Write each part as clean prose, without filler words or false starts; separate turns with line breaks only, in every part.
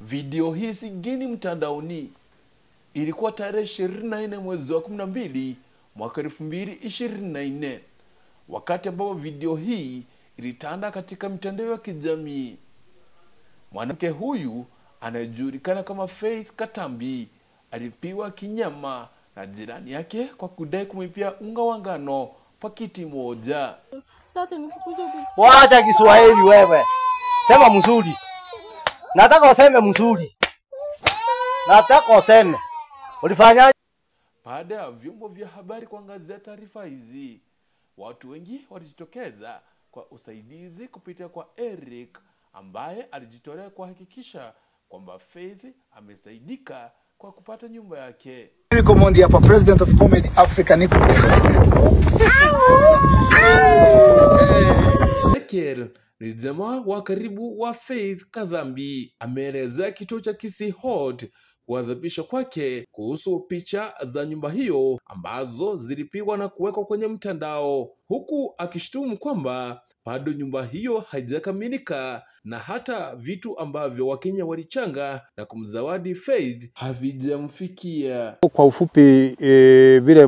Video hii si geni mtandaoni. Ilikuwa tarehe 24 mwezi wa 12 mwaka 2024, wakati ambapo video hii ilitanda katika mitandao ya kijamii. Mwanamke huyu anayejulikana kama Faith Katambi alipigwa kinyama na jirani yake kwa kudai kumlipia unga wa ngano pakiti moja.
Wacha Kiswahili wewe. Sema mzuri. Nataka useme mzuri. Nataka useme. Ulifanya?
Baada ya vyombo vya habari kuangazia taarifa hizi, watu wengi walijitokeza kwa usaidizi kupitia kwa Eric ambaye alijitolea kuhakikisha kwamba Faith amesaidika kwa kupata nyumba yake.
Eric Omondi hapa, President of Comedy Africa.
Ni jamaa wa karibu wa Faith Katambi ameelezea kituo cha Kisii Hot kuadhabisha kwake kuhusu picha za nyumba hiyo ambazo zilipigwa na kuwekwa kwenye mtandao, huku akishtumu kwamba bado nyumba hiyo haijakamilika na hata vitu ambavyo Wakenya walichanga na kumzawadi Faith havijamfikia.
Kwa ufupi vile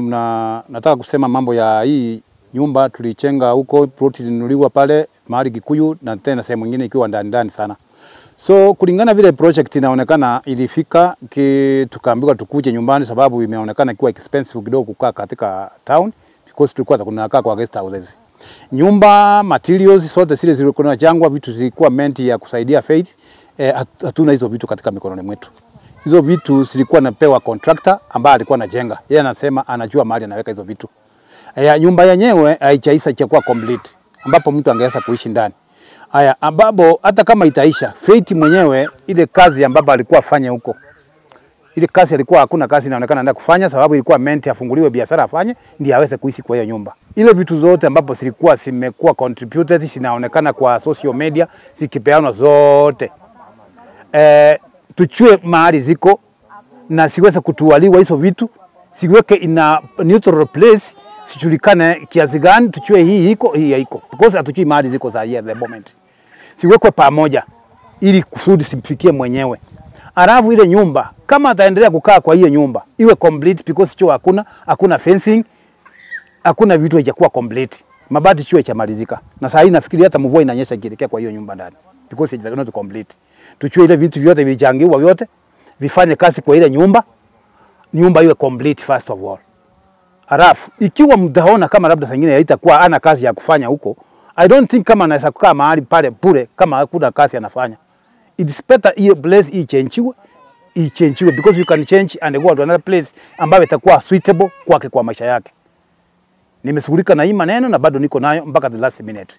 nataka kusema mambo ya hii nyumba tulichenga huko, ploti zinunuliwa pale mahali Kikuyu na tena sehemu nyingine ikiwa ndani sana. So kulingana vile project inaonekana ilifika tukaambiwa tukuje nyumbani sababu imeonekana ikiwa expensive kidogo kukaa katika town because tulikuwa tunakaa kwa guest houses. Nyumba materials zote zile zilikuwa jangwa, vitu zilikuwa meant ya kusaidia Faith, hatuna hizo vitu katika mikononi mwetu. Hizo vitu zilikuwa napewa contractor ambaye alikuwa anajenga. Yeye anasema anajua mahali anaweka hizo vitu. Nyumba yenyewe haijaisha chakuwa complete ambapo mtu angeweza kuishi ndani. Ambapo hata kama itaisha, Faith mwenyewe ile kazi ambapo alikuwa afanye huko, ile kazi alikuwa hakuna kazi inaonekana anaenda kufanya sababu ilikuwa meant afunguliwe biashara afanye ndiye aweze kuishi kwa hiyo nyumba. Ile vitu zote ambapo zilikuwa zimekuwa contributed zinaonekana kwa social media zikipeanwa zote. Tuchue mahali ziko na siweze kutuwaliwa hizo vitu, siweke ina neutral place, sijulikane kiasi gani, tuchue hii iko hii haiko because hatujui mahali ziko za here the moment. Siwekwe pamoja ili kusudi simfikie mwenyewe. Alafu ile nyumba kama ataendelea kukaa kwa hiyo nyumba iwe complete because choo hakuna fencing, hakuna vitu haijakuwa complete. Mabati choo chamalizika. Na sasa hii nafikiri hata mvua inanyesha kielekea kwa hiyo nyumba ndani because it's not complete. Tuchue ile vitu vyote vilichangiwa vyote vifanye kazi kwa ile nyumba iwe complete first of all. Alafu ikiwa mtaona kama labda sangine haitakuwa ana kazi ya kufanya huko, I don't think kama anaweza kukaa mahali pale bure kama hakuna kazi anafanya. It's better hiyo place ichangewe because you can change and go to another place ambayo itakuwa suitable kwake kwa maisha yake. Nimeshughulika na hii maneno na bado niko nayo mpaka the last minute.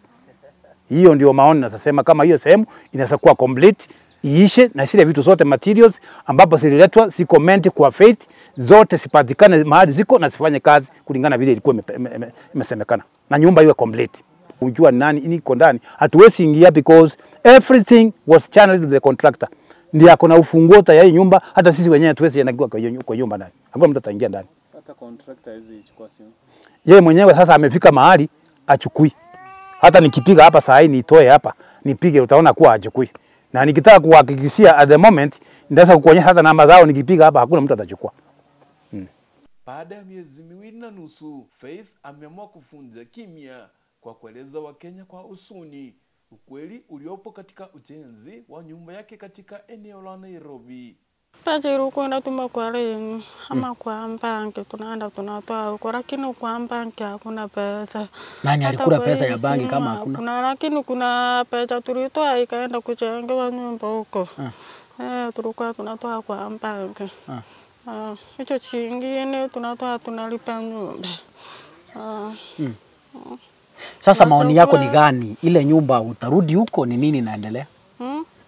Hiyo ndio maoni nasema kama hiyo sehemu inaweza kuwa complete, iishe na zile vitu zote materials ambapo zililetwa comment kwa Faith zote sipatikane mahali ziko na sifanye kazi kulingana vile ilikuwa imesemekana. Na nyumba iwe complete. Unjua nani iko ndani. Hatuwezi ingia because everything was channeled to the contractor. Ndiye akona ufunguo ya hii nyumba, hata sisi wenyewe hatuwezi inagiwa kwa nyumba ndani. Hakuna mtu ataingia ndani.
Hata contractor hizi ichukua simu.
Yeye mwenyewe sasa amefika mahali achukui. Hata nikipiga hapa saa hii nitoe hapa, nipige utaona kuwa achukui. Na nikitaka kuhakikishia at the moment ndaweza kukuonyesha hata namba zao, nikipiga hapa hakuna mtu atachukua.
Baada ya miezi 2.5, Faith ameamua kufunja kimya kwa kueleza Wakenya kwa usuni ukweli uliopo katika ujenzi wa nyumba yake katika eneo la Nairobi.
Pajero kwenda tumakware ama kwa banki tunaenda tunatoa huko, lakini kwa banki hakuna pesa.
Nani alikula pesa ya banki kama hakuna?
Kuna lakini kuna pesa tulitoa ikaenda kujenga nyumba huko. Tulikuwa tunatoa kwa banki. Hicho chingine tunatoa tunalipa nyumba.
Sasa maoni yako ni gani? Ile nyumba utarudi huko ni nini inaendelea?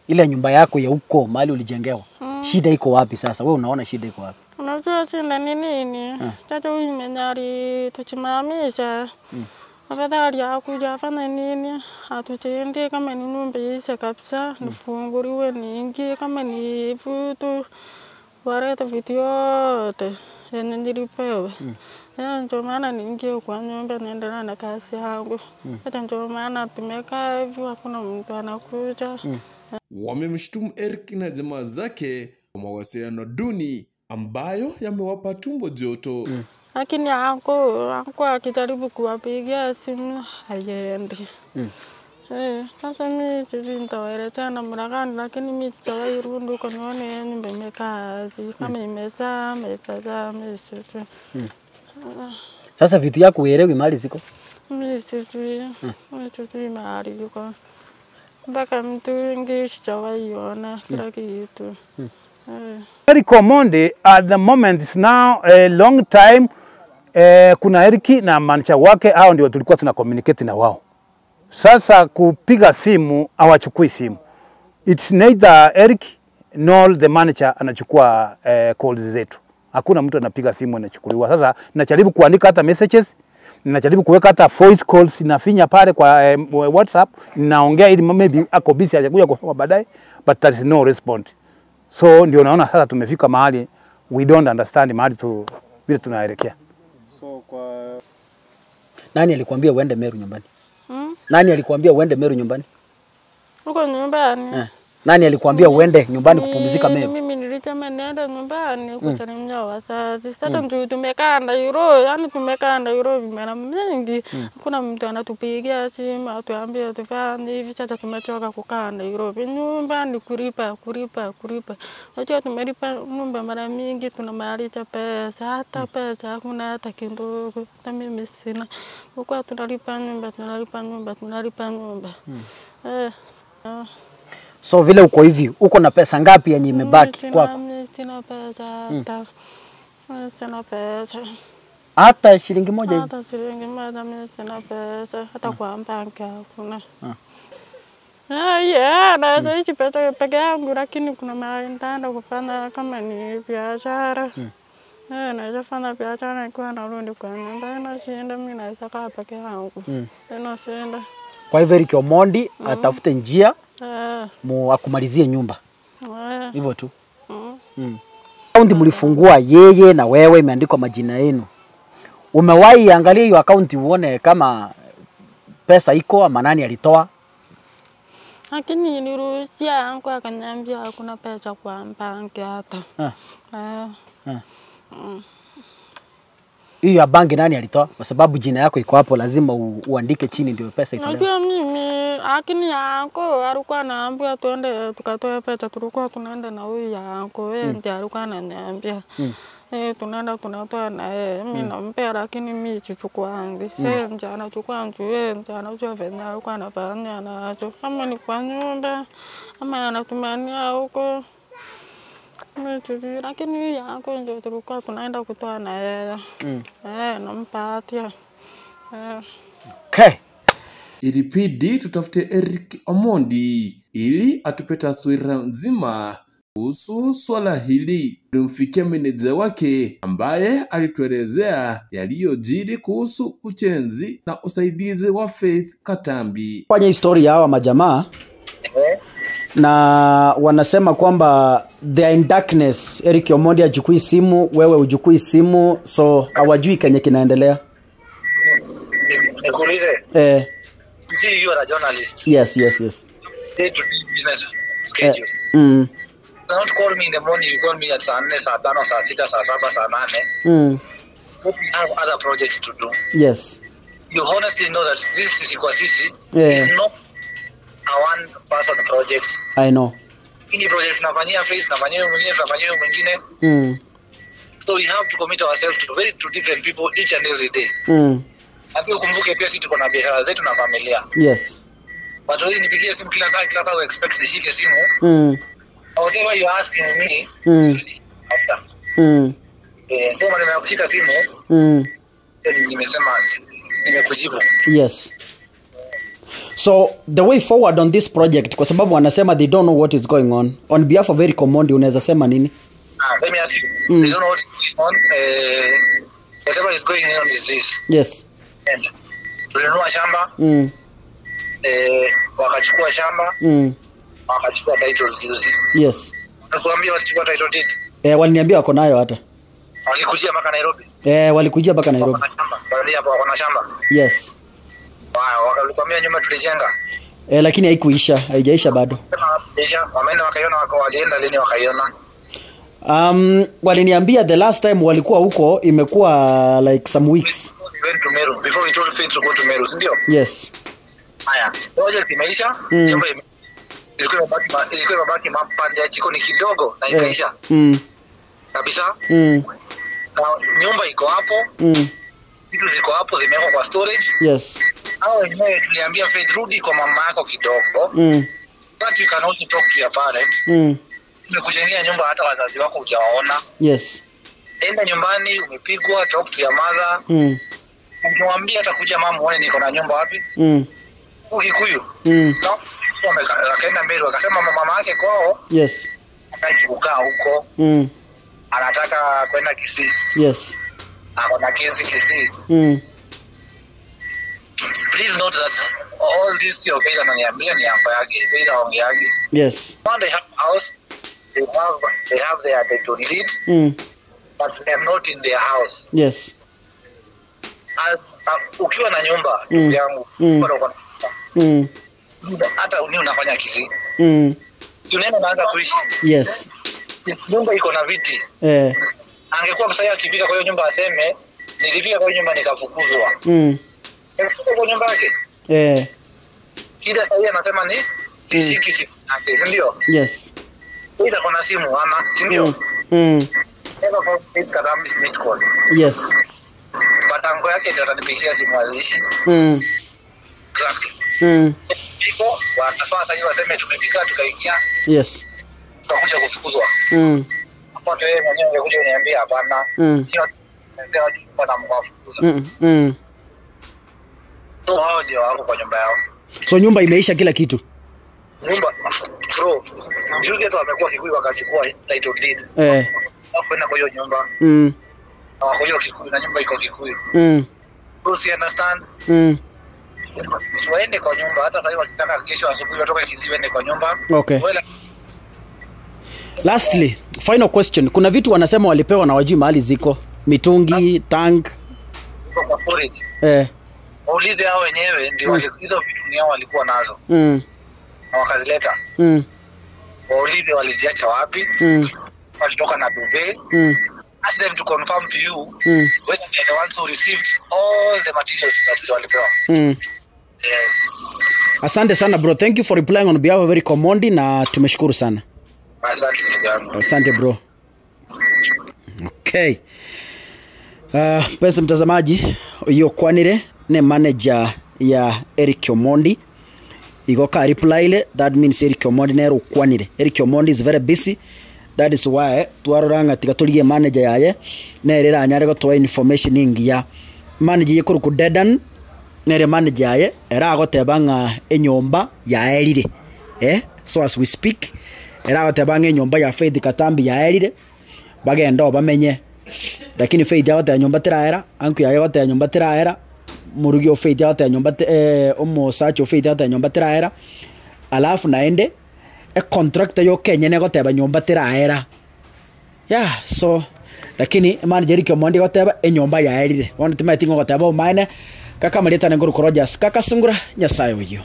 Ile nyumba yako ya huko mahali ulijengewa. Shida iko wapi sasa? Wewe unaona shida iko wapi?
Unajua shida ni nini? Tata huyu menyari tuchimamisha. Afadhali hakuja afanye nini? Atuchende kama ni nyumba ishe kabisa, nifunguriwe niingie kama ni vitu wareta vitu yote yenye nilipewa. Ndio maana niingie kwa nyumba naendelea na kazi yangu. Hata ndio maana tumekaa hivi hakuna mtu anakuja.
Wamemshtumu Eric na jamaa zake kwa mawasiliano duni ambayo yamewapa tumbo joto.
Lakini anko akijaribu kuwapigia simu haiendi. Sasa mimi sijui nitawaelezea namna gani, lakini mimi sitawahi rudi huko nione nyumba imekaa kama imezaa.
Sasa vitu yako uelewi mahali ziko?
Mimi sijui mahali yuko. Mpaka mtu wengi sijawahi ona kila kitu.
Eric Omondi at the moment is now a long time. Kuna Eric na manager wake, hao ndio tulikuwa tuna communicate na wao. Sasa kupiga simu hawachukui simu. It's neither Eric nor the manager anachukua calls zetu. Hakuna mtu anapiga simu anachukuliwa. Sasa ninajaribu kuandika hata messages, ninajaribu kuweka hata voice calls, nafinya pale kwa WhatsApp, ninaongea ili maybe ako busy hajakuja kusoma baadaye, but there is no response. So ndio naona sasa tumefika mahali we don't understand mahali tu vile tunaelekea.
So kwa
Nani alikwambia uende Meru nyumbani? Nani alikwambia uende Meru nyumbani?
Huko nyumbani.
Nani alikwambia uende nyumbani kupumzika Meru?
Mimi nilisema niende nyumbani kusalimia wazazi. Sasa ndio tumekaa Nairobi, yani tumekaa Nairobi mara mingi. Kuna mtu anatupigia simu atuambie tufanye hivi, sasa tumechoka kukaa Nairobi. Nyumbani kulipa. Wacha tumelipa nyumba mara mingi, tunamaliza pesa, hata pesa hakuna hata kidogo. Hata mimi sina. Huko tunalipa nyumba.
So vile uko hivi, uko na pesa ngapi yenye imebaki kwako?
Sina pesa hata. Sina pesa.
Hata shilingi moja hivi?
Hata shilingi moja mimi sina pesa. Hata kwa banki hakuna. Naweza ishi peke yangu, lakini kuna mahali nitaenda kufanya kama ni biashara. Naweza fanya biashara nikiwa narudi kwa nyumba. Nashinda mimi naweza kaa peke yangu. Nashinda.
Kwa hivyo Eric Omondi atafute njia akumalizie nyumba. Hivyo tu. Account mlifungua yeye na wewe, imeandikwa majina yenu. Umewahi angalia hiyo account uone kama pesa iko ama nani alitoa?
Lakini niruhusia yangu akaniambia hakuna pesa kwa banki hata.
Hiyo ya banki nani alitoa? Kwa sababu jina yako iko hapo, lazima uandike chini ndio pesa itolewe.
Najua mimi, lakini yangu alikuwa anaambia tuende tukatoe pesa, tulikuwa tunaenda na huyu yangu, yeye ndiye alikuwa ananiambia. Tunaenda tunatoa na yeye, mimi nampea lakini mimi sichukuangi. Yeye ndiye anachukua njoo, yeye ndiye anajua venye alikuwa anafanya nacho. Kama ni kwa nyumba, ama anatumania huko. Lakini yangu ndio tulikuwa tunaenda kutoa na yeye. Nampatia.
Okay.
Ilibidi tutafute Eric Omondi ili atupe taswira nzima kuhusu swala hili. Tulimfikia meneja wake ambaye alituelezea yaliyojiri kuhusu ujenzi na usaidizi wa Faith Katambi.
Fanya historia hawa majamaa na wanasema kwamba they are in darkness. Eric Omondi hachukui simu, wewe hujukui simu, so hawajui kenye kinaendelea.
Nikuulize. See, you are a journalist.
Yes.
Day to business schedule. Do not call me in the morning, you call me at saa 4, saa 5, saa 6, saa 7, saa 8. We have other projects to do.
Yes.
You honestly know that this is Ikwasisi
Yeah.
is not a one person project.
I know.
Any project tunafanyia Face, tunafanyia mwingine. So we have to commit ourselves to different people each and every day. Na pia ukumbuke pia sisi tuko na biashara zetu na familia.
Yes.
Watu wengi nipigie simu kila saa expect nishike simu. Whatever you asking me, after. So maneno ya kushika simu, nimesema nimekujibu.
Yes. So the way forward on this project, kwa sababu wanasema they don't know what is going on behalf of Eric Omondi, unaweza sema nini?
Let me ask you, they don't know what is going on. Whatever is going on is this.
Yes.
And tulinunua shamba, wakachukua shamba, wakachukua title juzi.
Yes.
Nakuambia walichukua title deed.
Waliniambia wako nayo hata.
Walikujia mpaka Nairobi.
Walikujia mpaka Nairobi.
Wako na shamba. Wako na shamba.
Yes.
Wao wakakwambia nyumba tulijenga.
Lakini haikuisha, haijaisha bado.
Wameenda wakaiona, walienda lini wakaiona?
Waliniambia the last time walikuwa huko imekuwa like some weeks.
We went to Meru before we told Faith to go to Meru, ndio?
Yes.
Haya, project imeisha, nyumba ilikuwa mabaki mapande ya jiko ni kidogo na ikaisha. Kabisa? Na nyumba iko hapo. Vitu ziko hapo zimewekwa kwa storage.
Yes.
Hao wenyewe tuliambia Faith rudi kwa mama yako kidogo. But you can also talk to your parents. Umekujengea nyumba hata wazazi wako hujawaona.
Yes.
Enda nyumbani, umepigwa, talk to your mother. Ukimwambia atakuja mama muone niko na nyumba wapi? Ukikuyu. No. Akaenda Meru akasema mama yake kwao.
Yes.
Anataka kukaa huko. Anataka kwenda Kisii.
Yes.
Akona kesi Kisii. Please note that all this your faith ananiambia ni hapa yake, faith aongeaje.
Yes.
When they have house, they have their title deed, but they are not in their house.
Yes.
Ukiwa na nyumba yangu, hata unafanya Kisii. Si unaenda naanza kuishi.
Yes.
Nyumba iko na viti. Angekuwa msaya akifika kwa hiyo nyumba aseme nilifika kwa hiyo nyumba nikafukuzwa. Kwa nyumba yake. Kida sasa anasema ni kisi ndio?
Yes.
Ila kuna simu ama ndio? Never for it kadam is missed call.
Yes.
Batango yake ndio atanipigia simu azishi. Exactly. Iko wanafaa sasa hivi waseme tumepika tukaingia.
Yes.
Tutakuja kufukuzwa. Hapo ndio yeye mwenyewe ungekuja uniambia hapana. Hiyo ndio bana mwafukuza. So hao ndio wako kwa nyumba yao.
So nyumba imeisha kila kitu.
Nyumba bro, juzi tu amekuwa Kikuyu wakachukua title deed. Hapo kwa hiyo nyumba. Kwa hiyo Kikuyu na nyumba iko Kikuyu. So si understand? Waende kwa nyumba hata sasa wakitaka kesho asubuhi watoke Kisii wende kwa nyumba.
Okay. Lastly, final question. Kuna vitu wanasema walipewa na wajui mahali ziko. Mitungi, tank.
Kwa storage. Waulize hao wenyewe ndio hizo vitu ni hao walikuwa nazo. Na wakazileta. Waulize waliziacha wapi? Walitoka na Dubai. Ask them to confirm to you whether they are the ones who received all the materials that walipewa.
Asante sana bro. Thank you for replying on behalf of Eric Omondi na tumeshukuru sana. Asante bro. Okay. Pesa mtazamaji, hiyo kwanire ne manager ya Eric Omondi. Igoka reply ile, that means Eric Omondi nero kwanire. Eric Omondi is very busy. That is why twaroranga tigatuliye manager yaye nerera anyare gotwa information ingi ya manager yekuru ku Dedan nere manager yaye era gotebanga enyomba ya erire. So as we speak era gotebanga enyomba ya Faith Katambi ya erire bagenda bamenye, lakini Faith ya gote nyomba tiraera anku ya gote nyomba tiraera murugi o Faith ya gote nyomba omo search o Faith ya gote nyomba tiraera alafu naende contractor yo Kenya ne goteba nyomba tiraera. So lakini manager Eric Omondi goteba enyomba ya erire wona timatingo goteba umaine kaka marita ne nguru Rogers kaka sungura nyasaye wiyo.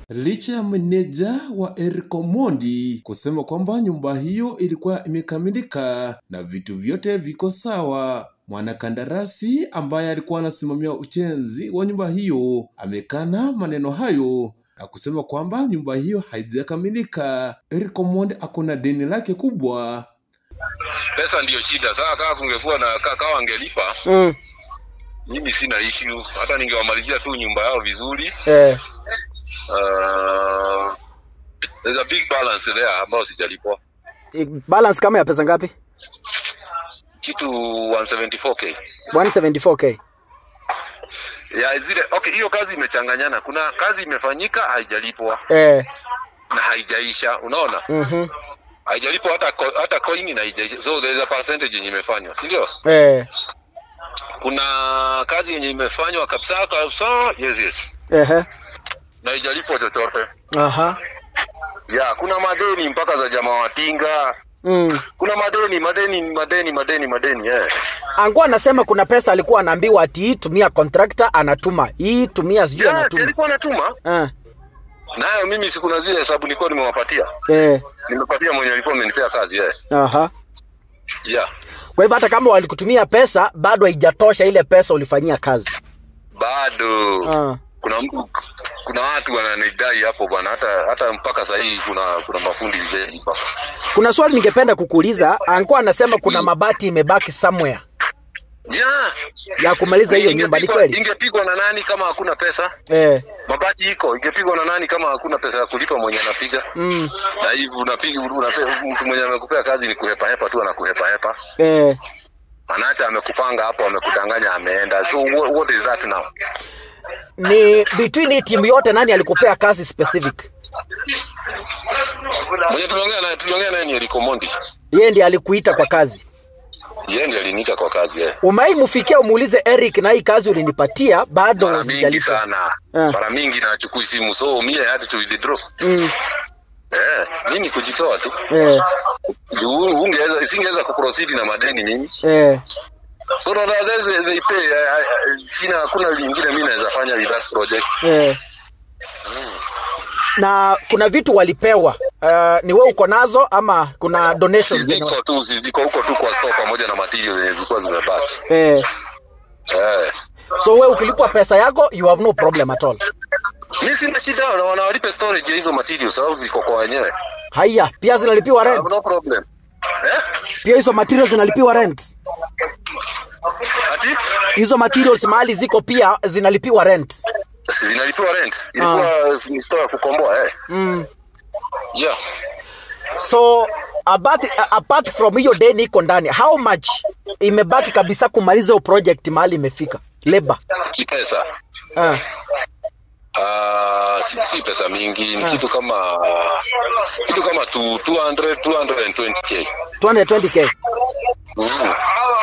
Licha ya meneja wa Eric Omondi kusema kwamba nyumba hiyo ilikuwa imekamilika na vitu vyote viko sawa, mwanakandarasi ambaye alikuwa anasimamia ujenzi wa nyumba hiyo amekana maneno hayo na kusema kwamba nyumba hiyo haijakamilika. Eric Omondi akona deni lake kubwa.
Pesa ndio shida. Sasa kama kungekuwa na kaka angelipa. Mimi sina issue. Hata ningewamalizia tu nyumba yao vizuri. There's a big balance there ambao sijalipwa.
Balance kama ya pesa ngapi?
Kitu 174k.
174k.
Ya zile okay, hiyo kazi imechanganyana. Kuna kazi imefanyika haijalipwa. Na haijaisha, unaona? Haijalipwa hata coin na haijaisha. So there's a percentage yenye imefanywa, si ndio? Kuna kazi yenye imefanywa kabisa. Yes. Na haijalipwa chochote. Ya, kuna madeni mpaka za jamaa watinga. Kuna madeni
Angua anasema kuna pesa alikuwa anaambiwa ati hii tumia contractor anatuma. Hii tumia sijui anatuma.
Alikuwa anatuma. Nayo mimi siku na zile hesabu nilikuwa nimewapatia. Nimepatia mwenye alikuwa amenipea kazi
Aha.
Yeah.
Kwa hivyo hata kama walikutumia pesa bado haijatosha ile pesa ulifanyia kazi.
Bado. Kuna watu wananidai hapo bwana, hata mpaka sasa hivi kuna mafundi zaidi hapa.
Kuna swali ningependa kukuuliza, Angua anasema kuna mabati imebaki somewhere. Ya kumaliza hiyo nyumba, ni kweli?
Ingepigwa na nani kama hakuna pesa? Mabati iko, ingepigwa na nani kama hakuna pesa ya kulipa mwenye anapiga? Na hivi unapiga mtu mwenye amekupea kazi ni kuhepa tu anakuhepa. Anaacha amekupanga hapo, amekudanganya ameenda. So what is that now?
Ni between timu yote nani alikupea kazi specific?
Mwenye tuliongea naye ni Eric Omondi.
Yeye ndiye alikuita kwa kazi.
Yeye ndiye aliniita kwa kazi
Umaimufikia umuulize Eric na hii kazi ulinipatia bado
sijalipa sana. Mara mingi na nachukua simu so mimi hadi to withdraw. Mimi kujitoa tu. Singeweza kuproceed na madeni mimi. So that they pay. Sina kuna lingine mimi naweza fanya with that project.
Na kuna vitu walipewa. Ni wewe uko nazo ama kuna donations
ziko huko tu kwa store pamoja na materials zenye zilikuwa zimebaki.
So wewe ukilipwa pesa yako you have no problem at all.
Mimi sina shida na wanawalipa storage hizo materials sababu ziko kwa wenyewe.
Haya, pia zinalipiwa rent.
No problem.
Pia hizo materials zinalipiwa rent.
Ati?
Hizo materials mahali ziko pia zinalipiwa rent.
Zinalipiwa rent. Ilikuwa ni store ya kukomboa Yeah.
So apart from hiyo deni iko ndani, how much imebaki kabisa kumaliza hiyo project mahali imefika? Labor.
Kipesa. Si pesa mingi, ni kitu kama 220k.
220k.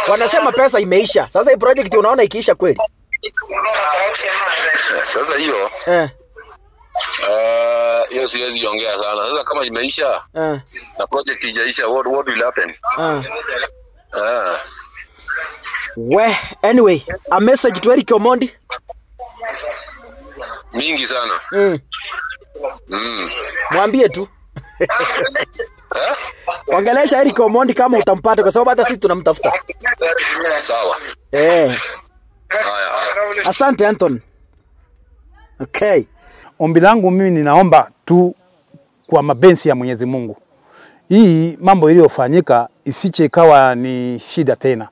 Wanasema pesa imeisha. Sasa hii project unaona ikiisha kweli?
Sasa hiyo hiyo siwezi ongea sana. Sasa kama imeisha na project ijaisha, what will happen?
Anyway, a message to Eric Omondi.
Mingi sana.
Mwambie tu. Ongelesha Eric Omondi kama utampata kwa sababu hata sisi tunamtafuta.
Sawa.
Asante Anton. Okay.
Ombi langu mimi ninaomba tu kwa mapenzi ya Mwenyezi Mungu. Hii mambo iliyofanyika isiche ikawa ni shida tena.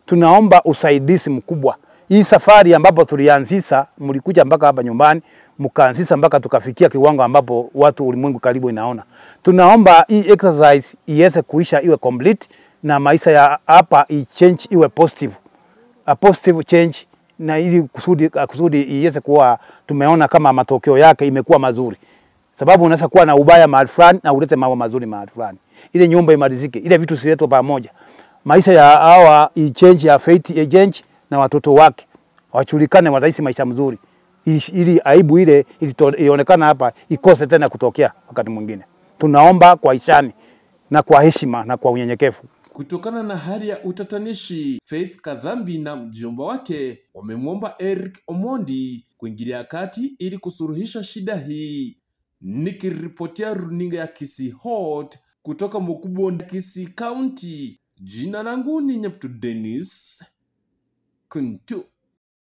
Tunaomba usaidizi mkubwa. Hii safari ambapo tulianzisha, mlikuja mpaka hapa nyumbani, mkaanzisha mpaka tukafikia kiwango ambapo watu ulimwengu karibu inaona. Tunaomba hii exercise iweze kuisha iwe complete na maisha ya hapa change iwe positive. A positive change na ili kusudi iweze kuwa tumeona kama matokeo yake imekuwa mazuri. Sababu unaweza kuwa na ubaya mahali fulani na ulete mambo mazuri mahali fulani. Ile nyumba imalizike, ile vitu siletwe pamoja. Maisha ya hawa change ya Faith Agent na watoto wake wachulikane wataishi maisha mzuri. Ili aibu ile ilionekana hapa ikose tena kutokea wakati mwingine. Tunaomba kwa ishani na kwa heshima na kwa unyenyekevu.
Kutokana na hali ya utatanishi, Faith Kadhambi na mjomba wake wamemwomba Eric Omondi kuingilia kati ili kusuruhisha shida hii. Nikiripotia runinga ya Kisii Hot kutoka Mukubwa, Kisii County. Jina langu ni Nyaptu Dennis Kuntu.